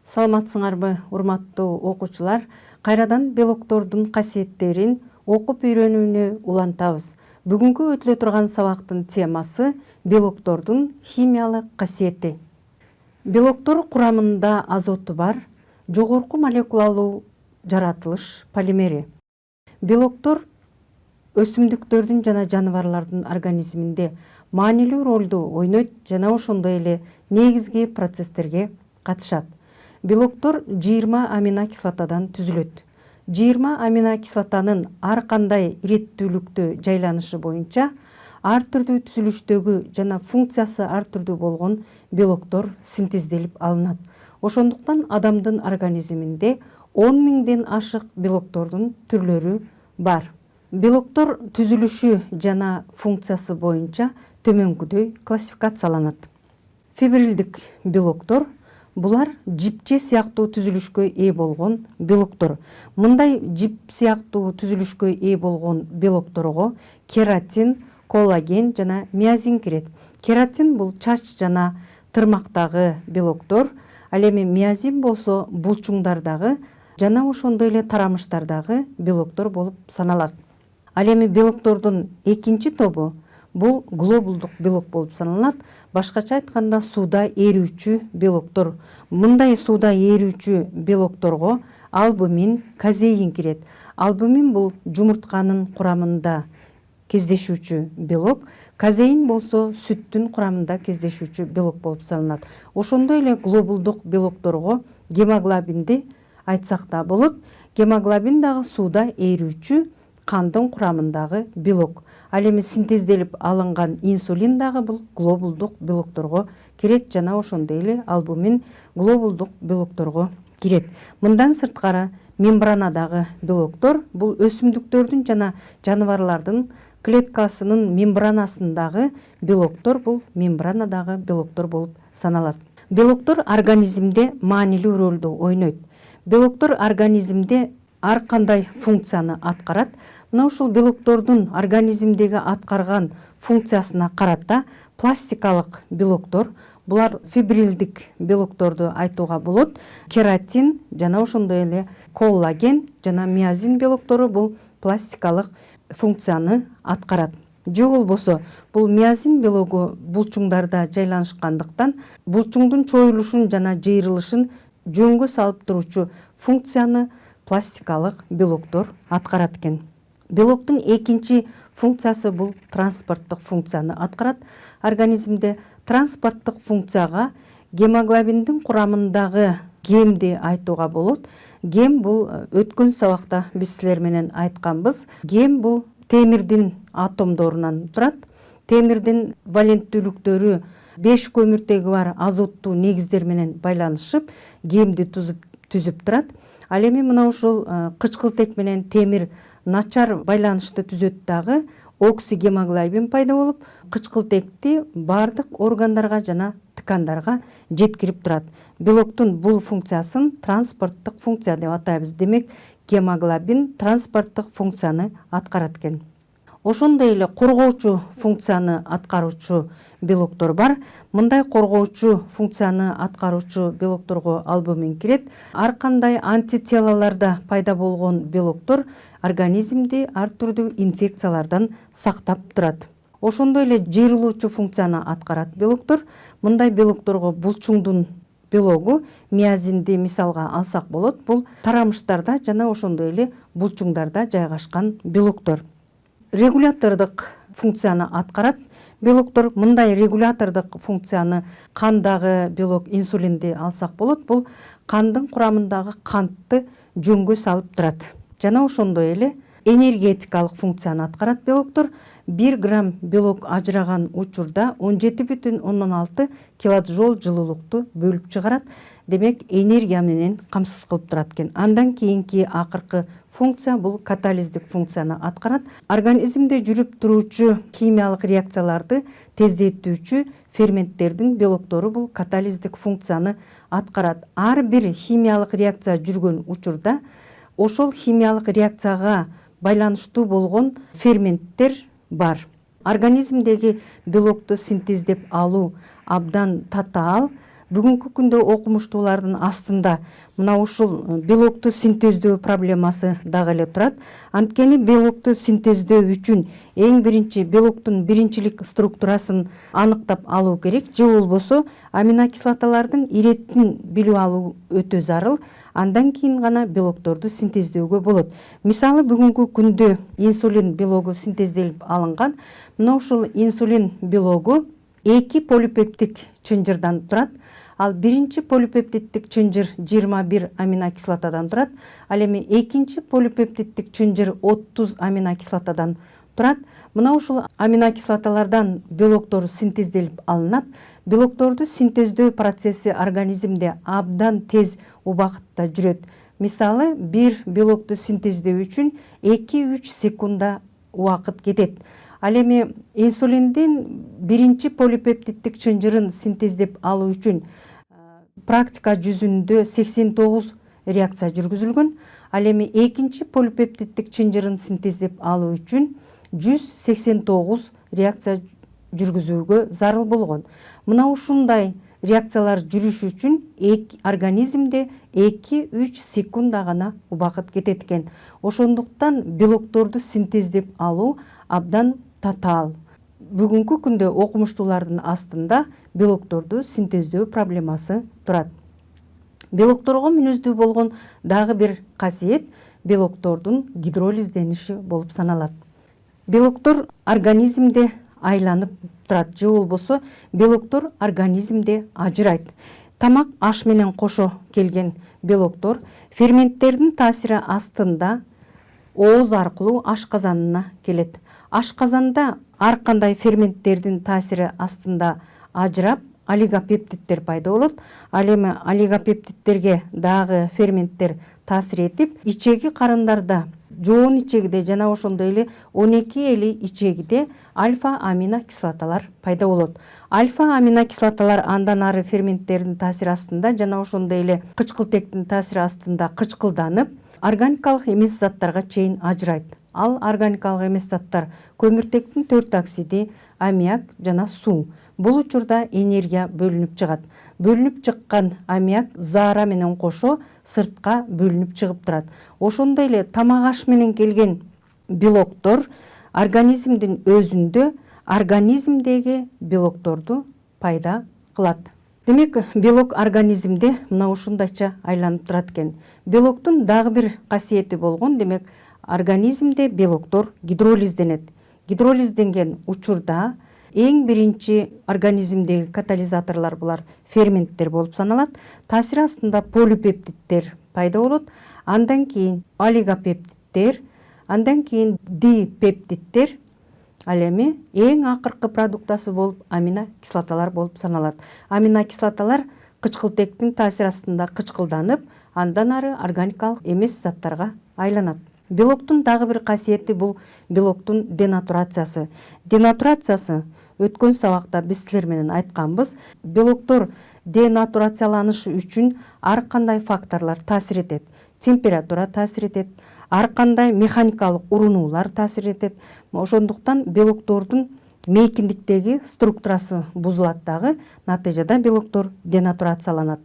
Саламатсыңарбы, урматтуу окуучулар? Кайрадан белоктордун касиеттерин окуп үйрөнүүнү улантабыз. Бүгүнкү өтүлө турган сабактын темасы белоктордун химиялык касиети. Белоктор курамында азоту бар, жогорку молекулалуу жаратылыш полимери. Белоктор өсүмдүктөрдүн жана жаныбарлардын организминде маанилүү ролду ойнойт жана ошондой эле негизги процесстерге катышат. Белоктор 20 аминокислотадан түзүлөт. 20 аминокислотанын ар кандай иреттүүлүктө жайланышы боюнча ар түрдүү түзүлүштөгү жана функциясы ар түрдүү болгон белоктор синтезделип алынат. Ошондуктан адамдын организминде 10 000ден ашык белоктордун түрлөрү бар. Белоктор түзүлүшү жана функциясы боюнча төмөнкүдөй классификацияланат. Фибрилдик белоктор булар жипче сыяктуу түзүлүшкө ээ болгон белоктор. Мындай жип сыяктуу түзүлүшкө ээ болгон белокторго кератин, коллаген жана миозин кирет. Кератин бул чач жана тырмактагы белоктор, ал эми миозин болсо булчуңдардагы жана ошондой эле тарамыштардагы белоктор болуп саналат. Ал эми белоктордун экинчи тобу бул глобулдук белок болуп саналат. Башкача айтканда сууда эрүүчү белоктор. Мындай сууда эрүүчү белокторго албумин, казеин кирет. Албумин бул жумуртканын курамында кездешүүчү белок, казеин болсо сүттүн курамында кездешүүчү белок болуп саналат. Ошондой эле глобулдук белокторго гемоглобинди айтсак да болот. Гемоглобин дагы сууда эрүүчү кандын курамындагы белок. Ал эми синтезделип алынган инсулин дагы бул глобулдук белокторго кирет жана ошондой эле албумин глобулдук белокторго кирет. Мындан сырткары мембранадагы белоктор бул өсүмдүктөрдүн жана жаныбарлардын клеткасынын мембранасындагы белоктор бул мембранадагы белоктор болуп саналат. Белоктор организмде маанилүү ролду ойнойт. Белоктор организмде ар кандай функцияны аткарат. Мына ушул белоктордун организмдеги аткарган функциясына карата пластикалык белоктор, булар фибрилдик белокторду айтууга болот. Кератин жана ошондой эле коллаген жана миозин белоктору бул пластикалык функцияны аткарат. Же болбосо бул миозин белогу булчуңдарда жайланышкандыктан булчуңдун чоюлушун жана жыйрылышын жөнгө салып туруучу функцияны пластикалык белоктор аткарат экен. Белоктун экинчи функциясы бул транспорттук функцияны аткарат. Организмде транспорттук функцияга гемоглобиндин курамындагы гемди айтууга болот. Гем бул өткөн сабакта биз силер менен айтканбыз. Гем бул темирдин атомдорунан турат. Темирдин валенттүүлүктөрү 5 көмүртеги бар азоттуу негиздер менен байланышып, гемди түзүп турат. Ал эми мына ушул кычкылтек менен темир начар байланышты түзөт дагы оксигемоглобин пайда болуп, кычкылтекти бардык органдарга жана ткандарга жеткирип турат. Белоктун бул функциясын транспорттук функция деп атайбыз. Демек, гемоглобин транспорттук функцияны аткарат экен. Ошондой эле коргоочу функцияны аткаруучу белоктор бар. Мындай коргоочу функцияны аткаруучу белокторго албумин кирет. Ар кандай антителолордо пайда болгон белоктор организмди ар түрдүү инфекциялардан сактап турат. Ошондой эле жыйрылуучу функцияны аткарат белоктор. Мындай белокторго булчуңдун белогу миозинди мисалга алсак болот. Бул тарамыштарда жана ошондой эле булчуңдарда жайгашкан белоктор. Регулятордук функцияны аткарат белоктор. Мындай регулятордук функцияны кандагы белок инсулинди алсак болот. Бул кандын курамындагы кантты жөнгө салып турат. Жана ошондой эле энергетикалык функцияны аткарат белоктор. 1 грамм белок ажыраган учурда 17,6 килоджоул жылуулукту бөлүп чыгарат. демек энергия менен камсыз кылып турат экен. Андан кийинки акыркы функция бул катализдик функцияны аткарат. Организмде жүрүп туруучу химиялык реакцияларды тездетүүчү ферменттердин белоктору бул катализдик функцияны аткарат. Ар бир химиялык реакция жүргөн учурда ошол химиялык реакцияга байланыштуу болгон ферменттер бар. Организмдеги белокту синтездеп алуу абдан татаал. Бүгүнкү күндө окумуштуулардын астында мына ушул белокту синтездөө проблемасы дагы эле турат. Анткени белокту синтездөө үчүн эң биринчи белоктун биринчилик структурасын аныктап алуу керек, же болбосо аминокислоталардын иретин билип алуу өтө зарыл. Андан кийин гана белокторду синтездөөгө болот. Мисалы бүгүнкү күндө инсулин белогу синтезделип алынган. Мына ушул инсулин белогу 2 полипептик чынжырдан турат. Ал биринчи полипептиддик чынжыр 21 аминокислотадан турат. Ал эми экинчи полипептиддик чынжыр 30 аминокислотадан турат. Мына ушул аминокислоталардан белоктор синтезделип алынат. Белокторду синтездөө процесси организмде абдан тез убакытта жүрөт. Мисалы, бир белокту синтездөө үчүн 2-3 секунда убакыт кетет. Ал эми инсулиндин биринчи полипептиддик чынжырын синтездеп алуу үчүн практика жүзүндө 89 реакция жүргүзүлгөн. Ал эми экинчи полипептиддик чынжырын синтездеп алуу үчүн 189 реакция жүргүзүүгө зарыл болгон. Мына ушундай реакциялар жүрүш үчүн организмде 2-3 секунда гана убакыт кетет экен. Ошондуктан белокторду синтездеп алуу абдан татаал. Бүгүнкү күндө окумуштуулардын астында белокторду синтездөө проблемасы турат. Белокторго мүнөздүү болгон дагы бир касиет белоктордун гидролиздениши болуп саналат. Белоктор организмде айланып турат, же болбосо белоктор организмде ажырайт. Тамак аш менен кошо келген белоктор ферменттердин таасири астында ооз аркылуу ашказанына келет. Ашказанда ар кандай ферменттердин таасири астында ажырап, олигопептиддер пайда болот. Ал эми олигопептиддерге дагы ферменттер таасир этип, ичеги карындарда, жоон ичегиде жана ошондой эле 12 эли ичегиде альфа аминокислоталар пайда болот. Альфа аминокислоталар андан ары ферменттердин таасири астында жана ошондой эле кычкылтектин таасири астында кычкылданып, органикалык эмес заттарга чейин ажырайт. Ал органикалык эмес заттар көмүртектин 4 оксиди, аммиак жана суу. Бул учурда энергия бөлүнүп чыгат. Бөлүнүп чыккан аммиак заара менен кошо сыртка бөлүнүп чыгып турат. Ошондой эле тамак аш менен келген белоктор организмдин өзүндө организмдеги белокторду пайда кылат. Демек, белок организмде мына ушундайча айланып турат экен. Белоктун дагы бир касиети болгон, демек, организмде белоктор гидролизденет. Гидролизденген учурда эң биринчи организмдеги катализаторлор булар ферменттер болуп саналат. Таасир астында полипептиддер пайда болот. Андан кийин олигопептиддер, андан кийин дипептиддер, ал эми эң акыркы продуктасы болуп аминокислоталар болуп саналат. Аминокислоталар кычкылтектин таасир астында кычкылданып, андан ары органикалык эмес заттарга айланат. Белоктун дагы бир касиети бул белоктун денатурациясы. Денатурациясы өткөн сабакта биз силер менен айтканбыз. Белоктор денатурацияланышы үчүн ар кандай факторлор таасир этет. Температура таасир этет, ар кандай механикалык урунуулар таасир этет. Ошондуктан белоктордун мейкиндиктеги структурасы бузулат дагы, натыйжада белоктор денатурацияланат.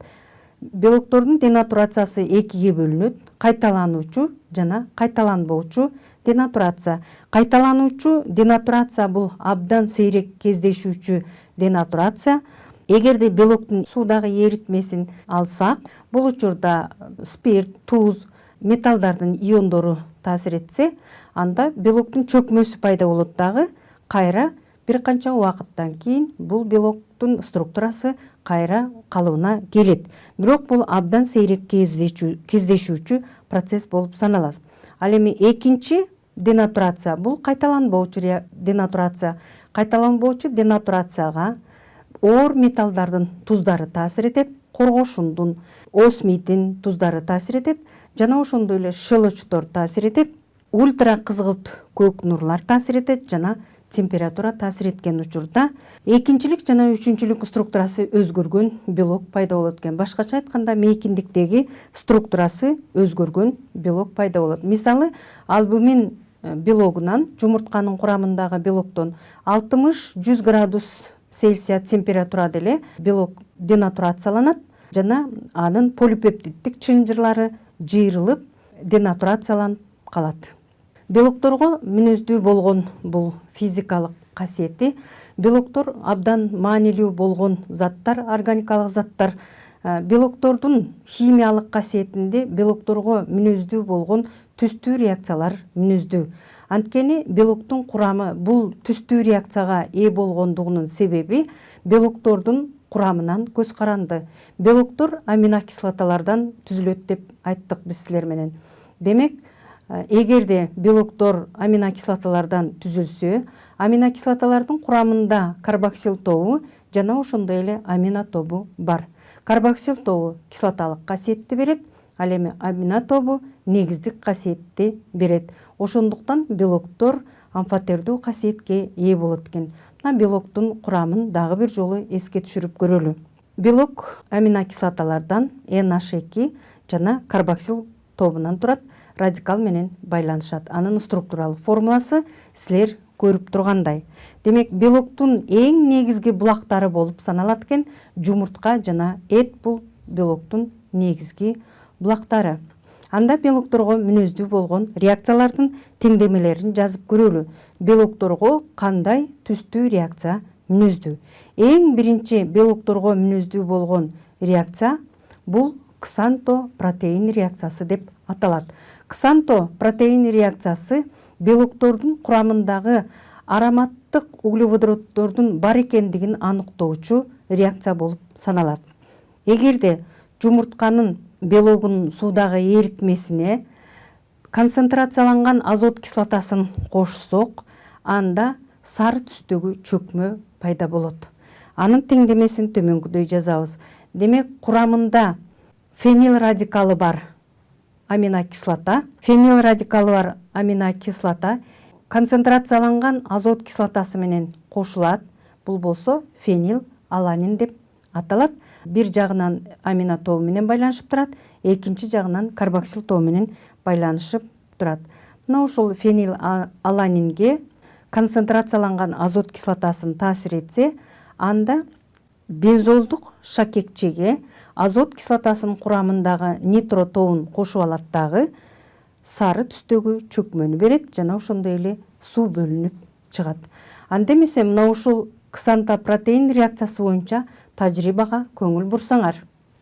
Белоктордун денатурациясы экиге бөлүнөт: кайталануучу жана кайталанбоочу денатурация. Кайталануучу денатурация бул абдан сейрек кездешүүчү денатурация. Эгерде белоктун суудагы эритмесин алсак, бул учурда спирт, туз, металлдардын иондору таасир этсе, анда белоктун чөкмөсү пайда болот дагы. Кайра бир канча убакыттан кийин бул белоктун структурасы кайра калыбына келет. Бирок бул абдан сейрек кездешүүчү процесс болуп саналат. Ал эми экинчи денатурация бул кайталанбоочу денатурация. Кайталанбоочу денатурацияга оор металлдардын туздары таасир этет. коргошундун, осмийтин туздары таасир этет жана ошондой эле шелочтор таасир этет, ультра кызгылт көк нурлар таасир этет жана температура таасир эткен учурда экинчилик жана үчүнчүлүк структурасы өзгөргөн белок пайда болот экен. Башкача айтканда мейкиндиктеги структурасы өзгөргөн белок пайда болот. Мисалы, албумин белогунан жумуртканын курамындагы белоктон 60-100 градус Цельсия температурада эле белок денатурацияланат жана анын полипептиддик чынжырлары жыйрылып денатурацияланып калат. Белокторго мүнөздүү болгон бул физикалык касиети, белоктор абдан маанилүү болгон заттар, органикалык заттар. Белоктордун химиялык касиетинде белокторго мүнөздүү болгон түстүү реакциялар мүнөздүү. Анткени белоктун курамы бул түстүү реакцияга ээ болгондугунун себеби белоктордун курамынан көз каранды. Белоктор аминокислоталардан түзүлөт деп айттык биз силер менен. Демек, эгерде белоктор аминокислоталардан түзүлсө, аминокислоталардын курамында карбоксил тобу жана ошондой эле амино тобу бар. Карбоксил тобу кислоталык касиетти берет, ал эми амино тобу негиздик касиетти берет. Ошондуктан белоктор амфотердүү касиетке ээ болот экен. Мына белоктун курамын дагы бир жолу эске түшүрүп көрөлү. Белок аминокислоталардан NH2 жана карбоксил тобунан турат, радикал менен байланышат. Анын структуралык формуласы силер көрүп тургандай. Демек, белоктун эң негизги булактары болуп саналат экен жумуртка жана эт. Бул белоктун негизги булактары. Анда белокторго мүнөздүү болгон реакциялардын теңдемелерин жазып көрөлү. Белокторго кандай түстүү реакция мүнөздүү? Эң биринчи белокторго мүнөздүү болгон реакция бул ксанто протеин реакциясы деп аталат. Ксанто протеин реакциясы белоктордун курамындагы ароматтык углеводороддордун бар экендигин аныктоочу реакция болуп саналат. Эгерде жумуртканын белогунун суудагы эритмесине концентрацияланган азот кислотасын кошсок, анда сары түстөгү чөкмө пайда болот. Анын теңдемесин төмөнгүдөй жазабыз. Демек, курамында фенил радикалы бар аминокислота, фенил радикалы бар аминокислота концентрацияланган азот кислотасы менен кошулат. Бул болсо фенил аланин деп аталат. Бир жагынан амино тобу менен байланышып турат, экинчи жагынан карбоксил тобу менен байланышып турат. Мына ошол фенил аланинге концентрацияланган азот кислотасын таасир этсе, анда бензолдук шакекчеге азот кислотасынын курамындагы нитро тобун кошуп алат дагы сары түстөгү чөкмөнү берет жана ошондой эле суу бөлүнүп чыгат. Анда эмесе мына ушул ксантопротеин реакциясы боюнча тажрыйбага көңүл бурсаңар.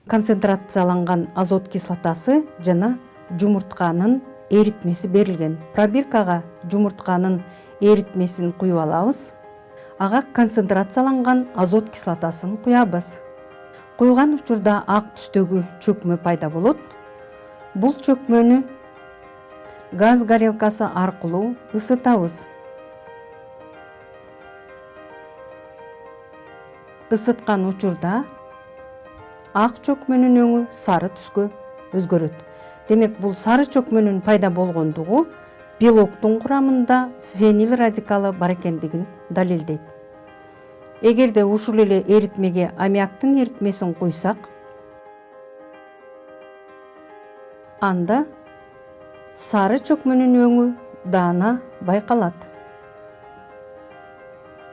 Концентрацияланган азот кислотасы жана жумуртканын эритмеси берилген. Пробиркага жумуртканын эритмесин куюп алабыз. Ага концентрацияланган азот кислотасын куябыз. Куйган учурда ак түстөгү чөкмө пайда болот. Бул чөкмөнү газ горелкасы аркылуу ысытабыз. Isıtkан учурда ак чөкмөнүн өңү сары түскө өзгөрөт. Демек, бул сары чөкмөнүн пайда болгондугу белоктун курамында фенил радикалы бар экендигин далилдейт. Эгерде ушул эле эритмеге аммиактын эритмесин куйсак, анда сары чөкмөнүн өңү даана байкалат.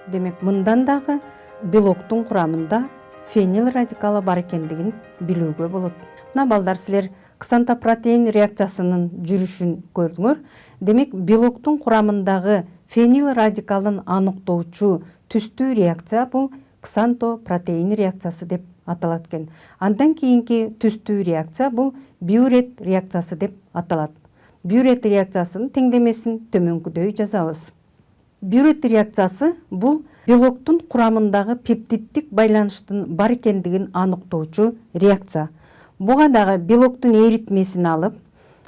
Демек, мындан дагы белоктун курамында фенил радикалы бар экендигин билүүгө болот. Мына балдар, силер ксантопротеин реакциясынын жүрүшүн көрдүңөр. Демек, белоктун курамындагы фенил радикалын аныктоочу түстүү реакция бул ксантопротеин реакциясы деп аталат экен. Андан кийинки түстүү реакция бул бюрет реакциясы деп аталат. Бюрет реакциясынын теңдемесин төмөнкүдөй жазабыз. Бюрет реакциясы бул белоктун курамындагы пептиддик байланыштын бар экендигин аныктоочу реакция. Буга дагы белоктун эритмесин алып,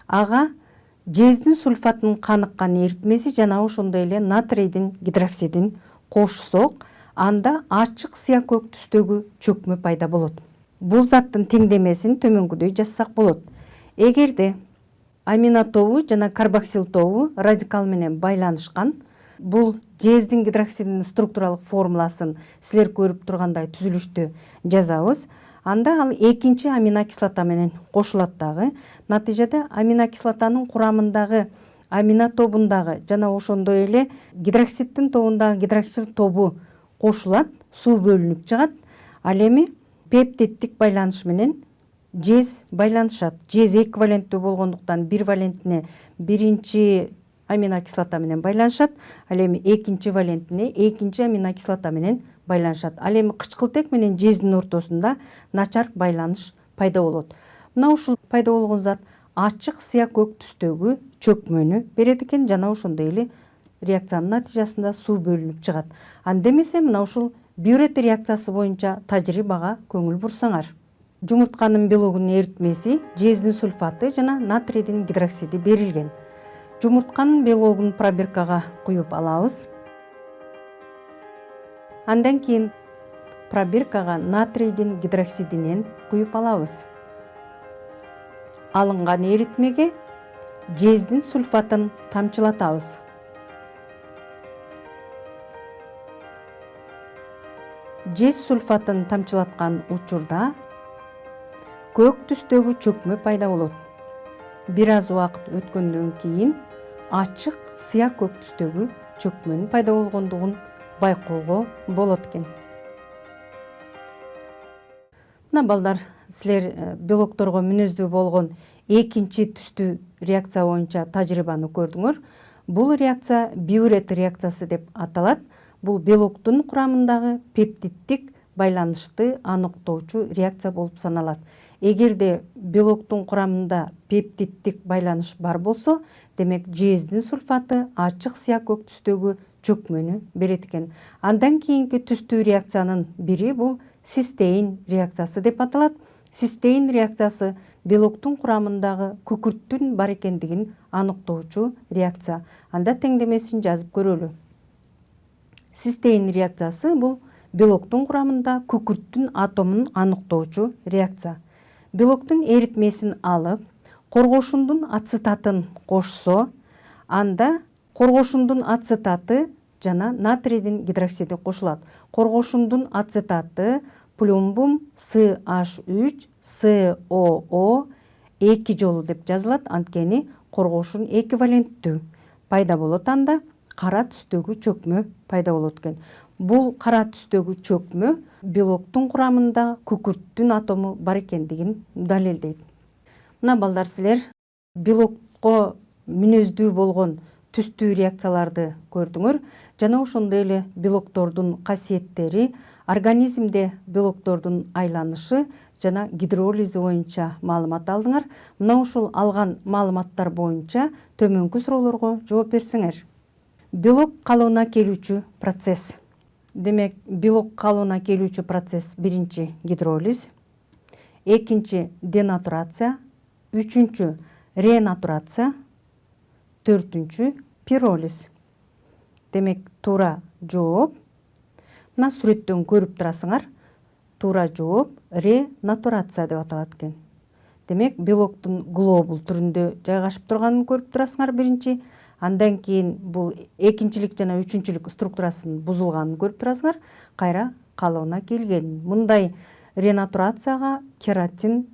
ага жездин сульфатынын каныккан эритмеси жана ошондой эле натрийдин гидроксидин кошсок, анда ачык сыя көк түстөгү чөкмө пайда болот. Бул заттын теңдемесин төмөнгүдөй жазсак болот. Эгерде амина тобу жана карбоксил тобу радикал менен байланышкан, бул жездин гидроксидинин структуралык формуласын силер көрүп тургандай түзүлүштү жазабыз. Анда ал экинчи аминокислота менен кошулат дагы. Натыйжада аминокислотанын курамындагы амина тобундагы жана ошондой эле гидроксиддин тобундагы гидроксил тобу кошулат, суу бөлүнүп чыгат. Ал эми пептиддик байланыш менен жез байланышат. Жез эквиваленттүү болгондуктан бир валентине биринчи аминокислота менен байланышат, ал эми экинчи валентине экинчи аминокислота менен байланышат. Ал эми кычкылтек менен жездин ортосунда начар байланыш пайда болот. Мына ушул пайда болгон зат ачык сыя көк түстөгү чөкмөнү берет экен жана ошондой эле реакциянын натыйжасында суу бөлүнүп чыгат. Анда эмесе мына ушул бюрет реакциясы боюнча тажрыйбага көңүл бурсаңар. Жумуртканын белогунун эритмеси, жездин сульфаты жана натрийдин гидроксиди берилген. Жумуртканын белогун пробиркага куюп алабыз. Андан кийин пробиркага натрийдин гидроксидинен куюп алабыз. Алынган эритмеге жездин сульфатын тамчылатабыз. Жез сульфатын тамчылаткан учурда көк түстөгү чөкмө пайда болот. Бир аз убакыт өткөндөн кийин ачык сыя көк түстөгү чөкмөнүн пайда болгондугун байкоого болот экен. Мына балдар, силер белокторго мүнөздүү болгон экинчи түстүү реакция боюнча тажрыйбаны көрдүңөр. Бул реакция биурет реакциясы деп аталат. Бул белоктун курамындагы пептиддик байланышты аныктоочу реакция болуп саналат. Эгерде белоктун курамында пептиддик байланыш бар болсо, демек жездин сульфаты ачык сыя көк түстөгү чөкмөнү берет экен. Андан кийинки түстүү реакциянын бири бул цистеин реакциясы деп аталат. Цистеин реакциясы белоктун курамындагы күкүрттүн бар экендигин аныктоочу реакция. Анда теңдемесин жазып көрөлү. Цистеин реакциясы бул белоктун курамында күкүрттүн атомун аныктоочу реакция. Белоктун эритмесин алып, коргошундун ацетатын кошсо, анда коргошундун ацетаты жана натрийдин гидроксиди кошулат. Коргошундун ацетаты плюмбум CH3 COO 2 жолу деп жазылат, анткени коргошун эквиваленттүү пайда болот. Анда кара түстөгү чөкмө пайда болот экен. Бул кара түстөгү чөкмө белоктун курамында күкүрттүн атому бар экендигин далилдейт. Мына балдар, силер белокко мүнөздүү болгон түстүү реакцияларды көрдүңөр жана ошондой эле белоктордун касиеттери, организмде белоктордун айланышы жана гидролизи боюнча маалымат алдыңар. Мына ушул алган маалыматтар боюнча төмөнкү суроолорго жооп берсеңер. Белок калыбына келүүчү процесс. Демек, белок калыбына келүүчү процесс биринчи гидролиз, экинчи денатурация, үчүнчү ренатурация, төртүнчү пиролиз. Демек, туура жооп. Мына сүрөттөн көрүп турасыңар. Туура жооп ренатурация деп аталат экен. Демек, белоктун глобул түрүндө жайгашып турганын көрүп турасыңар биринчи. Андан кийин бул экинчилик жана үчүнчүлүк структурасын бузулганын көрүп турасыңар, кайра калыбына келгенин. Мындай ренатурацияга кератин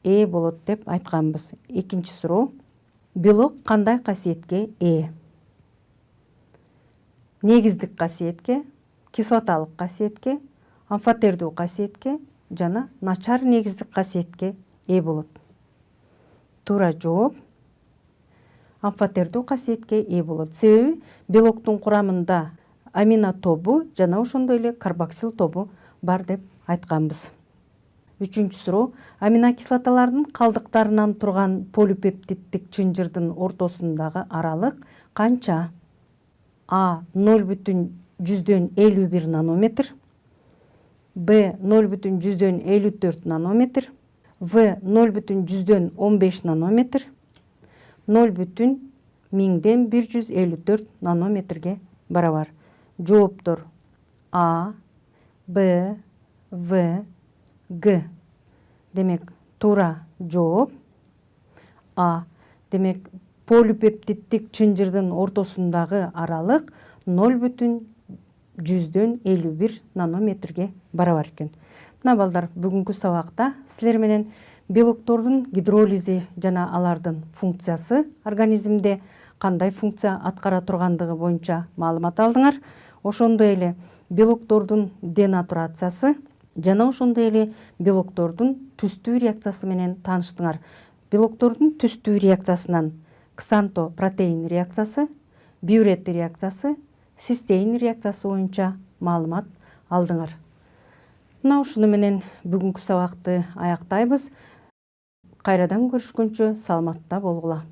ээ болот деп айтканбыз. Экинчи суроо. Белок кандай касиетке ээ? Негиздик касиетке, кислоталык касиетке, амфотердүү касиетке жана начар негиздик касиетке ээ болот. Туура жооп амфотердүү касиетке ээ болот. Себеби белоктун курамында амина тобу жана ошондой эле карбоксил тобу бар деп айтканбыз. Үчүнчү суроо. Аминокислоталардын калдыктарынан турган полипептиддик чынжырдын ортосундагы аралык канча? А. 0,51 нанометр, Б. 0,54 нанометр, В. 0,15 нанометр, 0,1154 нанометрге барабар. Жооптор А, Б, В, Г. Демек, туура жооп А. Демек, полипептиддик чынжырдын ортосундагы аралык 0,151 нанометрге барабар экен. Мына балдар, бүгүнкү сабакта силер менен белоктордун гидролизи жана алардын функциясы, организмде кандай функция аткара тургандыгы боюнча маалымат алдыңар. Ошондой эле белоктордун денатурациясы жана ошондой эле белоктордун түстүү реакциясы менен тааныштыңар. Белоктордун түстүү реакциясынан ксантопротеин реакциясы, бюрет реакциясы, цистеин реакциясы боюнча маалымат алдыңар. Мына ушуну менен бүгүнкү сабакты аяктайбыз. Кайрадан көрүшкөнчө саламатта болгула.